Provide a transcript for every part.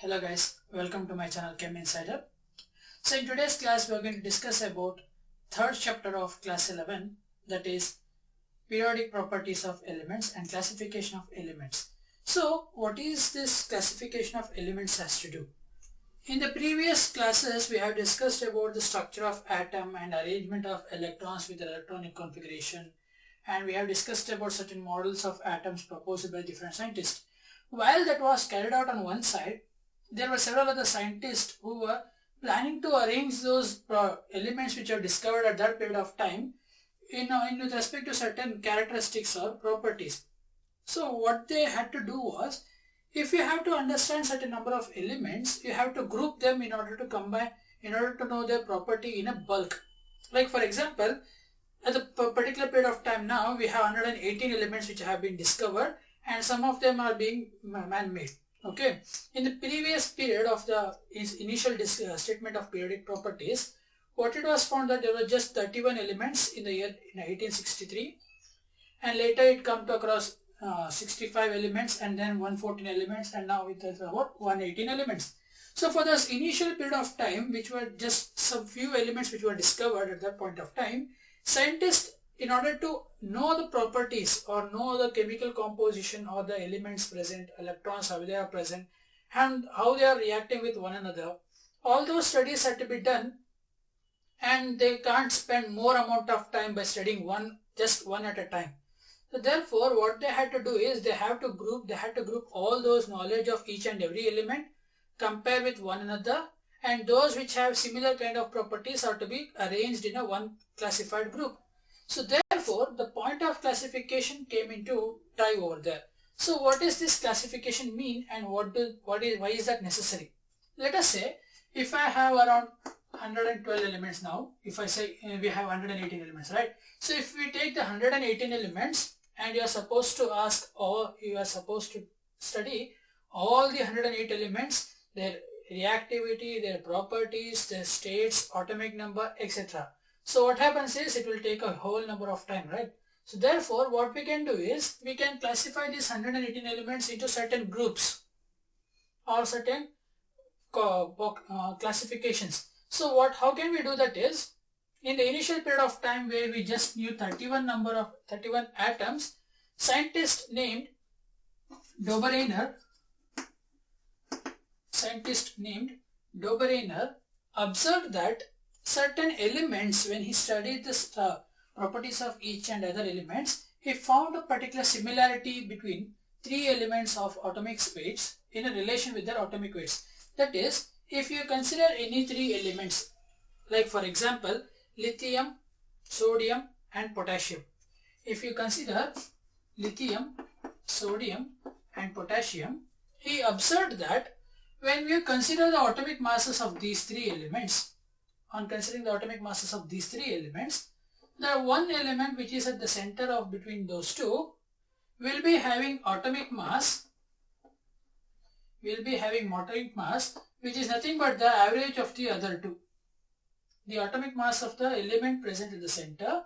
Hello guys, welcome to my channel Chem Insider. So in today's class we are going to discuss about third chapter of class 11, that is periodic properties of elements and classification of elements. So what is this classification of elements has to do? In the previous classes we have discussed about the structure of atom and arrangement of electrons with electronic configuration, and we have discussed about certain models of atoms proposed by different scientists. While that was carried out on one side, there were several other scientists who were planning to arrange those elements which are discovered at that period of time in with respect to certain characteristics or properties. So what they had to do was, if you have to understand certain number of elements, you have to group them in order to combine, in order to know their property in a bulk. Like for example, at the particular period of time now, we have 118 elements which have been discovered, and some of them are being man-made. Okay. In the previous period of the initial statement of periodic properties, what it was found that there were just 31 elements in the year 1863, and later it come to across 65 elements, and then 114 elements, and now it is about 118 elements. So for this initial period of time, which were just some few elements which were discovered at that point of time, scientists, in order to know the properties or know the chemical composition or the elements present, electrons, how they are present, and how they are reacting with one another, all those studies had to be done, and they can't spend more amount of time by studying just one at a time. So therefore what they had to do is they had to group all those knowledge of each and every element, compare with one another, and those which have similar kind of properties are to be arranged in a one classified group. So therefore the point of classification came into tie over there. So what does this classification mean, and why is that necessary? Let us say if I have around 112 elements now, if I say we have 118 elements, right? So if we take the 118 elements and you are supposed to study all the 108 elements, their reactivity, their properties, their states, atomic number, etc. So what happens is it will take a whole number of time, right? So therefore what we can do is we can classify these 118 elements into certain groups or certain classifications. So how can we do that is, in the initial period of time where we just knew 31 atoms, scientist named Dobereiner observed that certain elements, when he studied the properties of each and other elements, he found a particular similarity between three elements of atomic weights in a relation with their atomic weights. That is, if you consider any three elements, like for example lithium, sodium and potassium. If you consider lithium, sodium and potassium, he observed that when we consider the atomic masses of these three elements, the one element which is at the center of between those two will be having atomic mass, which is nothing but the average of the other two. The atomic mass of the element present at the center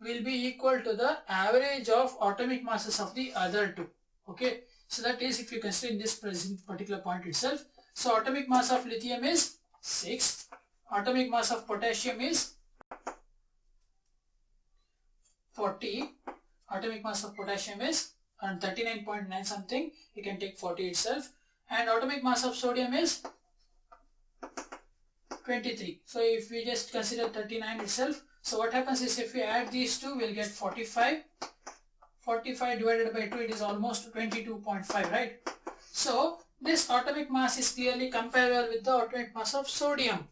will be equal to the average of atomic masses of the other two. Okay, so that is, if you consider in this particular point itself, so atomic mass of lithium is 6, atomic mass of potassium is 40, atomic mass of potassium is around 39.9 something, you can take 40 itself, and atomic mass of sodium is 23. So if we just consider 39 itself, so what happens is if we add these two, we'll get 45. 45 divided by 2, it is almost 22.5, right? So this atomic mass is clearly comparable with the atomic mass of sodium.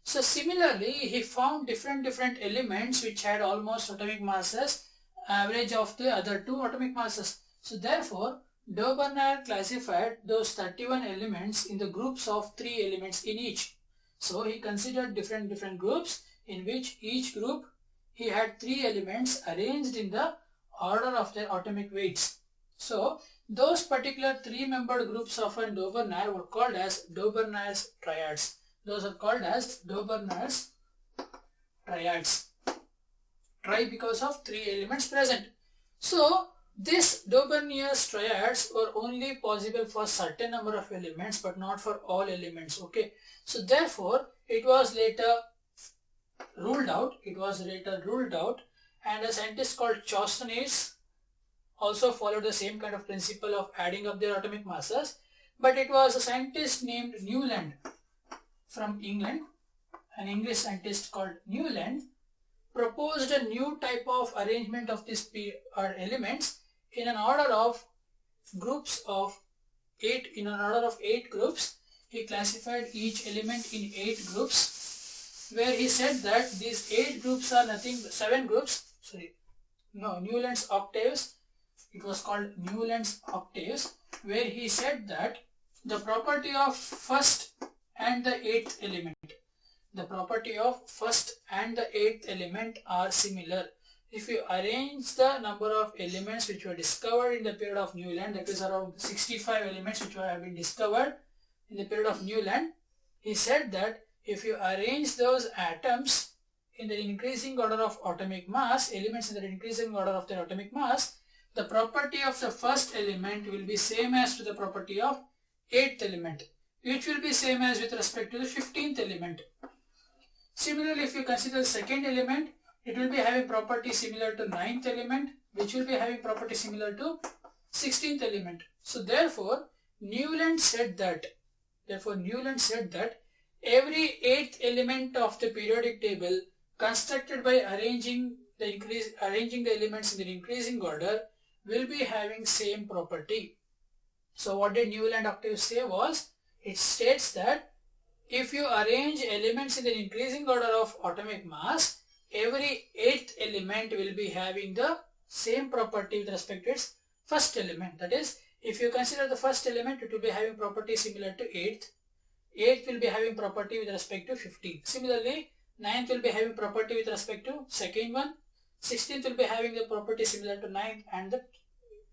So similarly, he found different elements which had almost atomic masses, average of the other two atomic masses. So therefore, Dobereiner classified those 31 elements in the groups of 3 elements in each. So he considered different groups, in which each group he had 3 elements arranged in the order of their atomic weights. So those particular 3-membered groups of Dobereiner were called as Dobereiner's triads. Those are called as Dobereiner's triads. Tri because of 3 elements present. So This Dauberniers triads were only possible for certain number of elements but not for all elements. Okay, so therefore it was later ruled out. And a scientist called Chaucernis also followed the same kind of principle of adding up their atomic masses, but it was a scientist named Newland from England. An English scientist called Newland proposed a new type of arrangement of these elements in an order of groups of 8. In an order of 8 groups, he classified each element in 8 groups, where he said that these 8 groups are nothing but 7 groups. Newland's octaves. It was called Newland's octaves, where he said that the property of first and the 8th element. The property of first and the 8th element are similar. If you arrange the number of elements which were discovered in the period of Newland, that is around 65 elements which have been discovered in the period of Newland, he said that if you arrange those atoms in the increasing order of atomic mass, elements in the increasing order of their atomic mass, the property of the first element will be same as to the property of 8th element, which will be same as with respect to the 15th element. Similarly, if you consider the second element, it will be having property similar to 9th element, which will be having property similar to 16th element. So therefore, Newland said that every 8th element of the periodic table constructed by arranging the elements in the increasing order will be having same property. So what did Newland octave say was, it states that if you arrange elements in the increasing order of atomic mass, every 8th element will be having the same property with respect to its first element. That is, if you consider the first element, it will be having property similar to 8th. 8th will be having property with respect to 15th. Similarly, 9th will be having property with respect to second one. 16th will be having the property similar to 9th and the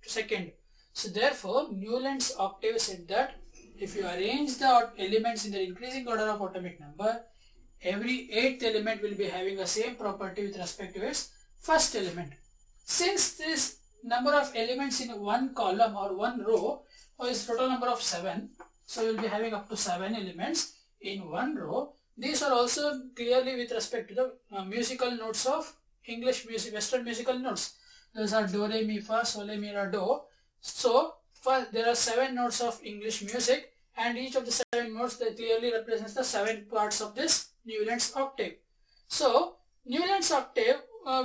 second. So therefore, Newland's octave said that if you arrange the elements in the increasing order of atomic number, every 8th element will be having the same property with respect to its first element. Since this number of elements in one column or one row is total number of 7, so we will be having up to 7 elements in one row. These are also clearly with respect to the musical notes of English music, Western musical notes. Those are do, re, mi, fa, sol, la, mi, ra, do. So first, there are 7 notes of English music, and each of the 7 notes that clearly represents the 7 parts of this Newland's octave. So Newland's octave,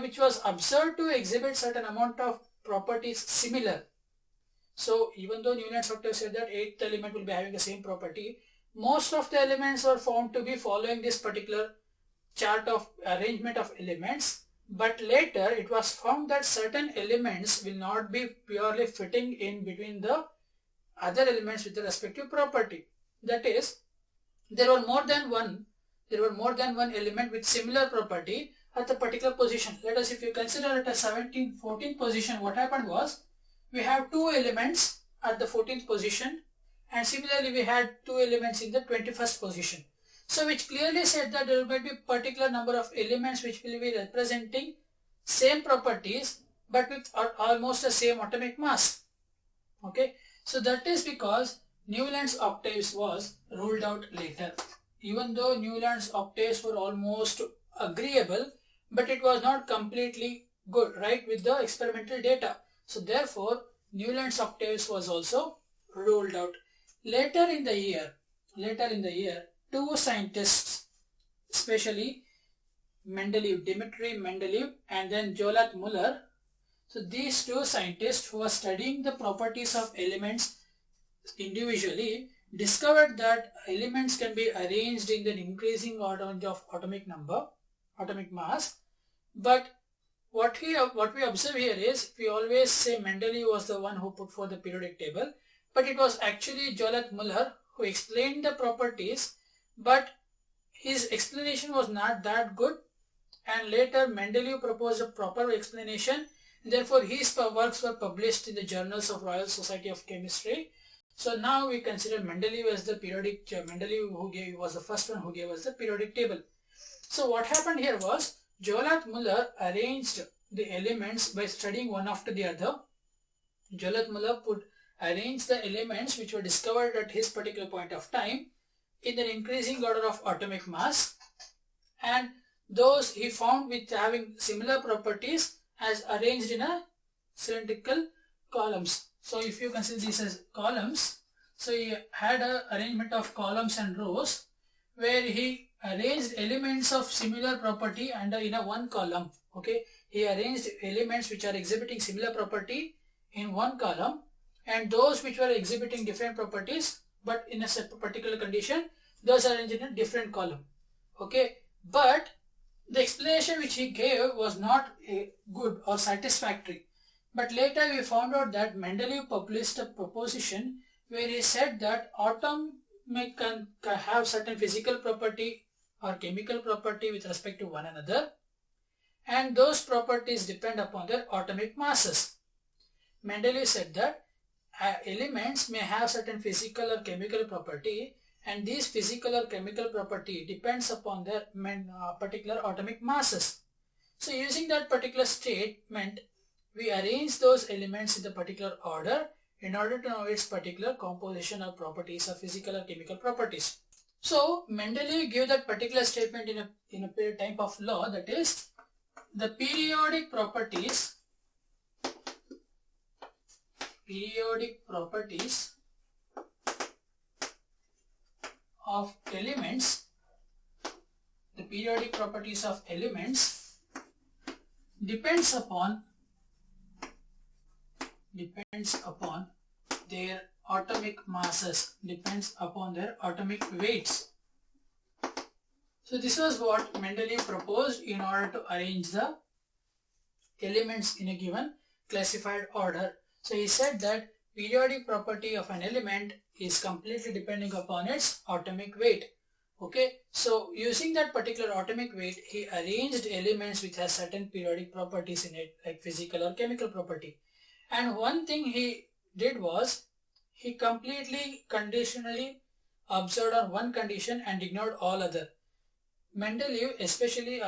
which was observed to exhibit certain amount of properties similar. So even though Newland's octave said that 8th element will be having the same property, most of the elements were found to be following this particular chart of arrangement of elements. But later it was found that certain elements will not be purely fitting in between the other elements with the respective property. That is, there were more than one element with similar property at the particular position. Let us, if you consider at a 14th position, what happened was, we have 2 elements at the 14th position, and similarly we had 2 elements in the 21st position. So which clearly said that there will be particular number of elements which will be representing same properties but with almost the same atomic mass. Okay, so that is because Newland's octaves was ruled out later. Even though Newland's octaves were almost agreeable, but it was not completely good, right, with the experimental data. So therefore, Newland's octaves was also ruled out. Later in the year, 2 scientists, especially Dmitry Mendeleev and then Jolot Muller. So these 2 scientists who were studying the properties of elements individually discovered that elements can be arranged in the increasing order of atomic mass. But what we observe here is, we always say Mendeleev was the one who put forth the periodic table, but it was actually Jolot Muller who explained the properties, but his explanation was not that good, and later Mendeleev proposed a proper explanation. Therefore his works were published in the journals of Royal Society of Chemistry. So now we consider Mendeleev as the Mendeleev was the first one who gave us the periodic table. So what happened here was, Jolot Muller arranged the elements by studying one after the other, Jwala Mullah would arrange the elements which were discovered at his particular point of time in an increasing order of atomic mass, and those he found with having similar properties as arranged in a cylindrical columns. So if you consider these as columns, so he had an arrangement of columns and rows where he arranged elements of similar property under in a one column. Okay, he arranged elements which are exhibiting similar property in one column, and those which were exhibiting different properties but in a particular condition, those are arranged in a different column. Okay, but the explanation which he gave was not good or satisfactory. But later we found out that Mendeleev published a proposition where he said that atom can have certain physical property or chemical property with respect to one another, and those properties depend upon their atomic masses. Mendeleev said that elements may have certain physical or chemical property, and these physical or chemical property depends upon their particular atomic masses. So using that particular statement, we arrange those elements in the particular order in order to know its particular composition or properties or physical or chemical properties. So Mendeleev gave that particular statement in a type of law, that is the periodic properties of elements, the periodic properties of elements depends upon their atomic masses, depends upon their atomic weights. So this was what Mendeleev proposed in order to arrange the elements in a given classified order. So he said that periodic property of an element is completely depending upon its atomic weight. Okay, so using that particular atomic weight, he arranged elements which has certain periodic properties in it, like physical or chemical property. And one thing he did was, he completely conditionally observed on one condition and ignored all other. Mendeleev especially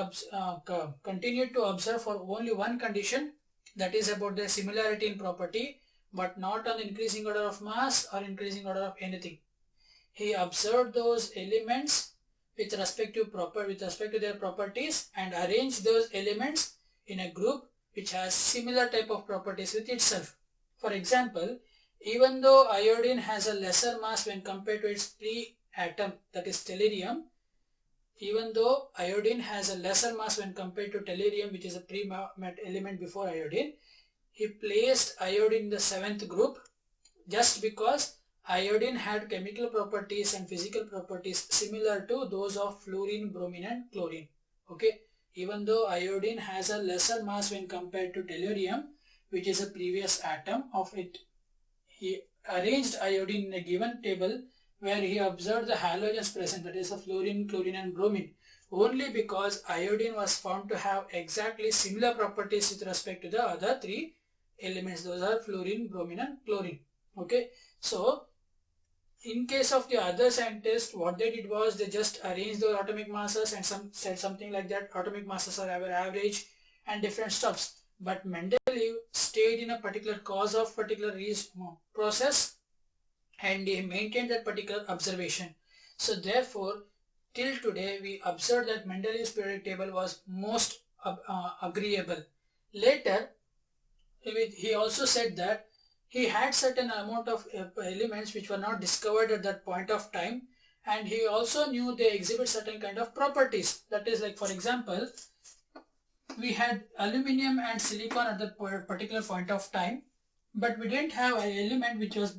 continued to observe for only one condition, that is about their similarity in property, but not on increasing order of mass or increasing order of anything. He observed those elements with respect to their properties and arranged those elements in a group which has similar type of properties with itself. For example, even though iodine has a lesser mass when compared to its pre-atom, that is tellurium, even though iodine has a lesser mass when compared to tellurium, which is a pre-met element before iodine, he placed iodine in the 7th group just because iodine had chemical properties and physical properties similar to those of fluorine, bromine and chlorine. Okay, even though iodine has a lesser mass when compared to tellurium, which is a previous atom of it, he arranged iodine in a given table where he observed the halogens present, that is the fluorine, chlorine and bromine, only because iodine was found to have exactly similar properties with respect to the other three elements. Those are fluorine, bromine and chlorine. Okay, so in case of the other scientists, what they did was they just arranged those atomic masses and said something like that atomic masses are average and different stuffs. But Mendeleev stayed in a particular cause of particular process and he maintained that particular observation. So therefore, till today we observed that Mendeleev's periodic table was most agreeable. Later, he also said that he had certain amount of elements which were not discovered at that point of time, and he also knew they exhibit certain kind of properties. That is, like for example, we had aluminium and silicon at that particular point of time, but we didn't have an element which was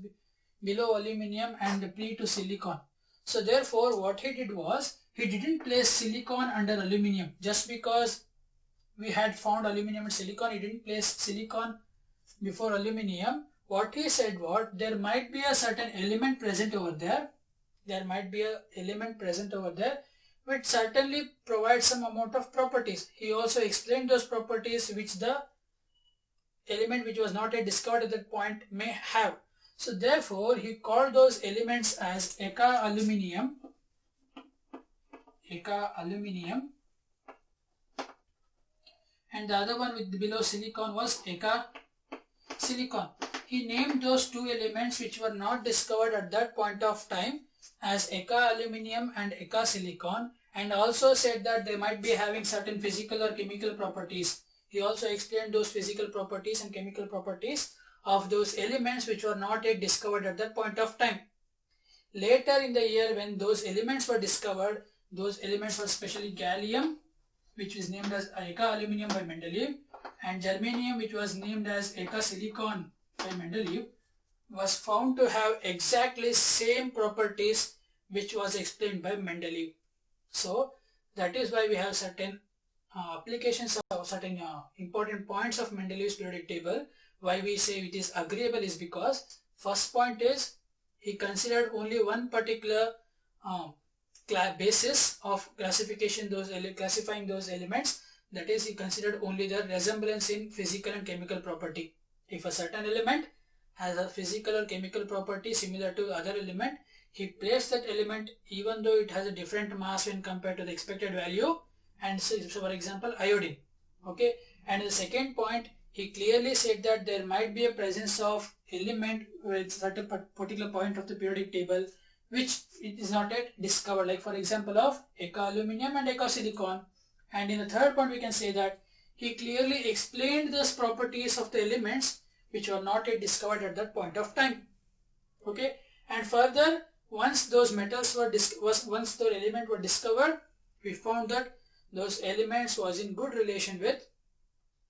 below aluminium and pre to silicon. So therefore what he did was, he didn't place silicon under aluminium. Just because we had found aluminium and silicon, he didn't place silicon before aluminium. What he said was, there might be a certain element present over there. There might be an element present over there which certainly provides some amount of properties. He also explained those properties which the element which was not yet discovered at that point may have. So therefore he called those elements as eka aluminium, and the other one with below silicon was eka silicon. he named those two elements which were not discovered at that point of time as Eka aluminum and Eka silicon, and also said that they might be having certain physical or chemical properties. He also explained those physical properties and chemical properties of those elements which were not yet discovered at that point of time. Later in the year, when those elements were discovered, those elements were especially gallium, which was named as Eka aluminum by Mendeleev, and germanium, which was named as Eka silicon by Mendeleev, was found to have exactly same properties which was explained by Mendeleev. So that is why we have certain applications of certain important points of Mendeleev's periodic table. Why we say it is agreeable is because first point is he considered only one particular basis of classification classifying those elements, that is he considered only the resemblance in physical and chemical property. If a certain element has a physical or chemical property similar to other element, he placed that element even though it has a different mass when compared to the expected value, and so for example iodine. Okay, and the second point, he clearly said that there might be a presence of element with certain particular point of the periodic table which it is not yet discovered, like for example of Eka aluminum and Eka silicon. And in the third point we can say that he clearly explained those properties of the elements which were not yet discovered at that point of time. Okay, and further, once those metals were once those elements were discovered, we found that those elements was in good relation with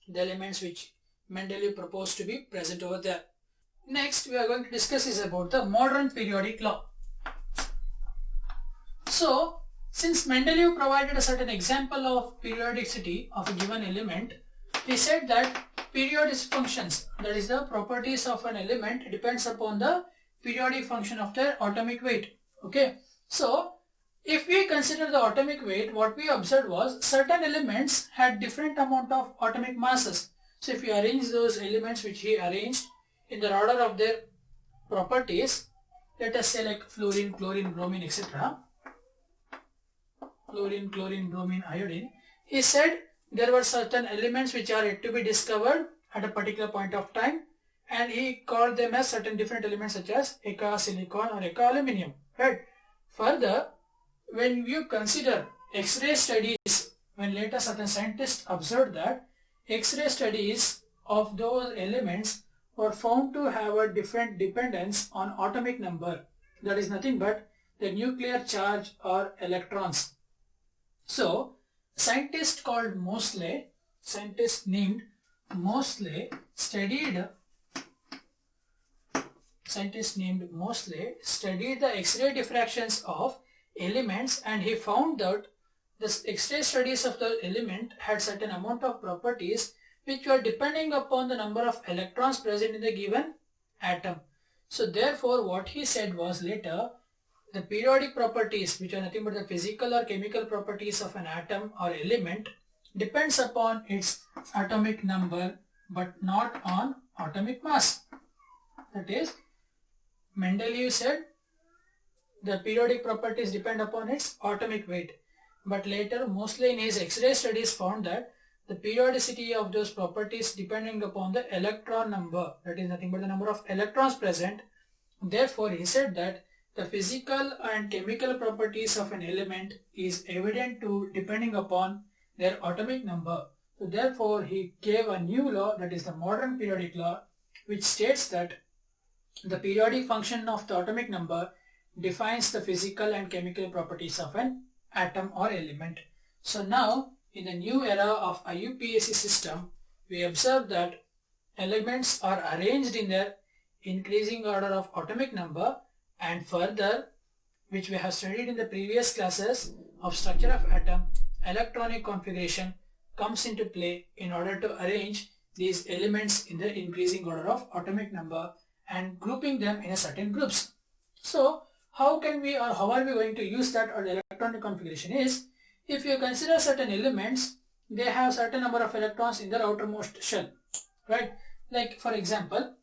the elements which Mendeleev proposed to be present over there. Next we are going to discuss is about the modern periodic law. So since Mendeleev provided a certain example of periodicity of a given element, he said that periodic functions, that is the properties of an element, depends upon the periodic function of their atomic weight. Okay, so if we consider the atomic weight, what we observed was certain elements had different amount of atomic masses. So if you arrange those elements which he arranged in the order of their properties, let us say like fluorine, chlorine, bromine, etc. Fluorine, chlorine, bromine, iodine. He said there were certain elements which are yet to be discovered at a particular point of time, and he called them as certain different elements such as Eka silicon or Eka aluminum. Right. Further, when you consider X-ray studies, when later certain scientists observed that X-ray studies of those elements were found to have a different dependence on atomic number, that is nothing but the nuclear charge or electrons. So scientist named Mosley studied the X-ray diffractions of elements, and he found that the X-ray studies of the element had certain amount of properties which were depending upon the number of electrons present in the given atom. So therefore what he said was later, the periodic properties, which are nothing but the physical or chemical properties of an atom or element, depends upon its atomic number but not on atomic mass. That is, Mendeleev said the periodic properties depend upon its atomic weight, but later Mosley in his X-ray studies found that the periodicity of those properties depending upon the electron number, that is nothing but the number of electrons present. Therefore he said that the physical and chemical properties of an element is evident to depending upon their atomic number. So therefore he gave a new law, that is the modern periodic law, which states that the periodic function of the atomic number defines the physical and chemical properties of an atom or element. So now in the new era of IUPAC system, we observe that elements are arranged in their increasing order of atomic number, and further, which we have studied in the previous classes of structure of atom, electronic configuration comes into play in order to arrange these elements in the increasing order of atomic number and grouping them in a certain groups. So how can we, or how are we going to use that, or the electronic configuration is, if you consider certain elements, they have certain number of electrons in their outermost shell, right? Like for example,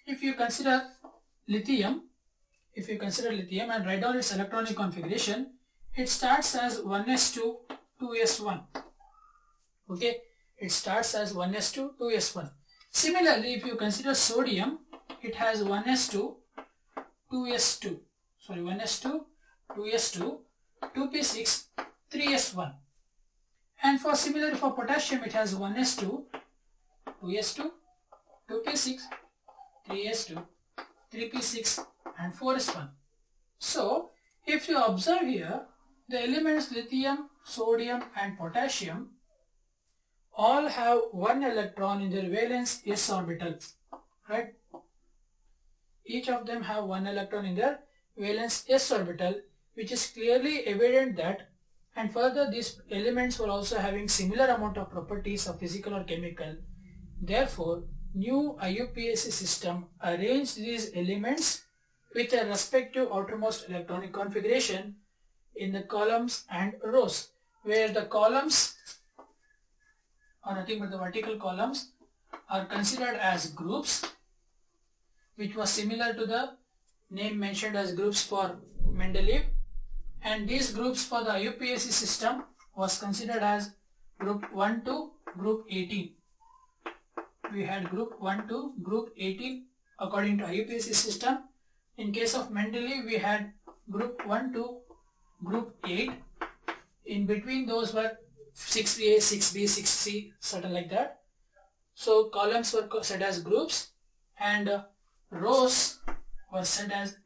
if you consider lithium and write down its electronic configuration, it starts as 1s2 2s1. Okay, it starts as 1s2 2s1. Similarly, if you consider sodium, it has 1s2, 2s2, sorry 1s2, 2s2, 2p6, 3s1. And for similarly for potassium, it has 1s2, 2s2, 2p6, 3s2, 3p6 and 4s1. So if you observe here, the elements lithium, sodium and potassium all have one electron in their valence s orbital, right? Each of them have one electron in their valence s orbital, which is clearly evident that, and further these elements were also having similar amount of properties of physical or chemical. Therefore, new IUPAC system arranged these elements with a respective outermost electronic configuration in the columns and rows, where the columns are nothing but the vertical columns are considered as groups, which was similar to the name mentioned as groups for Mendeleev, and these groups for the IUPAC system was considered as group 1 to group 18. We had group 1 to group 18 according to IUPAC system. In case of Mendeleev, we had group 1 to group 8. In between those were 6A, 6B, 6C, certain like that. So columns were set as groups and rows were set as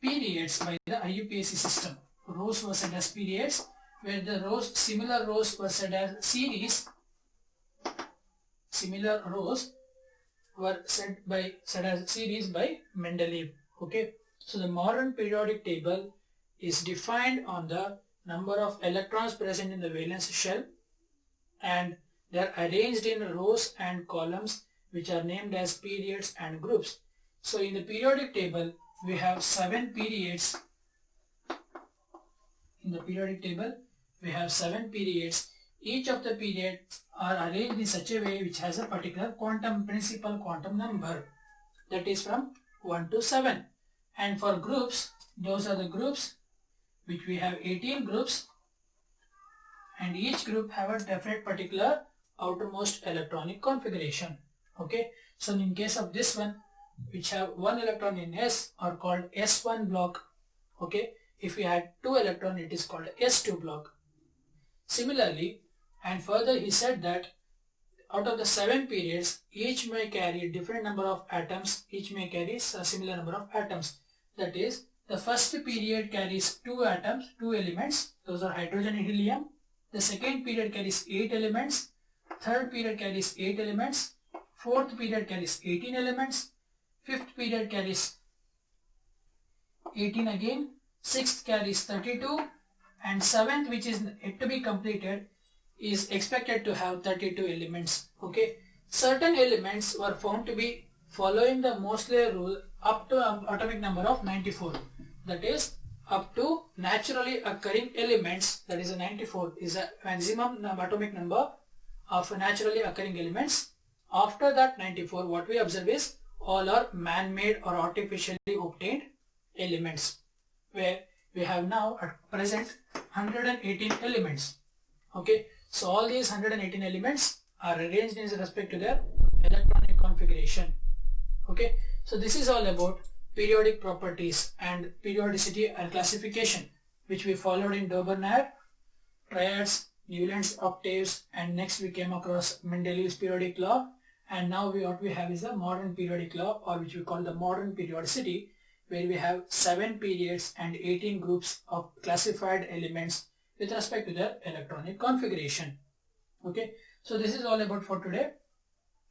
periods by the IUPAC system. Rows were set as periods, where the rows, similar rows were set as series. Similar rows were set as series by Mendeleev. Okay, so the modern periodic table is defined on the number of electrons present in the valence shell, and they are arranged in rows and columns which are named as periods and groups. So in the periodic table, we have 7 periods. In the periodic table, we have 7 periods. Each of the periods are arranged in such a way which has a particular principal quantum number, that is from 1 to 7. And for groups, those are the groups which we have 18 groups, and each group have a definite particular outermost electronic configuration. Okay, so in case of this one, which have one electron in S, are called S1 block. Okay, if we had 2 electron, it is called S2 block. Similarly, and further he said that out of the 7 periods, each may carry a different number of atoms, each may carry a similar number of atoms. That is, the first period carries 2 atoms, 2 elements, those are hydrogen and helium. The second period carries 8 elements, third period carries 8 elements, fourth period carries 18 elements, fifth period carries 18 again, sixth carries 32, and seventh, which is yet to be completed, is expected to have 32 elements. Okay, certain elements were found to be following the Moseley rule up to atomic number of 94. That is, up to naturally occurring elements, that is a 94 is a maximum atomic number of naturally occurring elements. After that 94, what we observe is all are man-made or artificially obtained elements, where we have now at present 118 elements. Okay, so all these 118 elements are arranged in respect to their electronic configuration. Okay, so this is all about periodic properties and periodicity and classification, which we followed in Doberan, triads, Newland's octaves, and next we came across Mendeleev's periodic law, and now what we have is a modern periodic law, or which we call the modern periodicity, where we have 7 periods and 18 groups of classified elements with respect to their electronic configuration. Okay, so this is all about for today.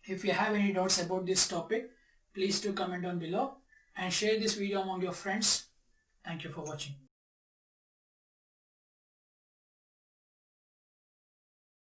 If you have any doubts about this topic, please do comment down below and share this video among your friends. Thank you for watching.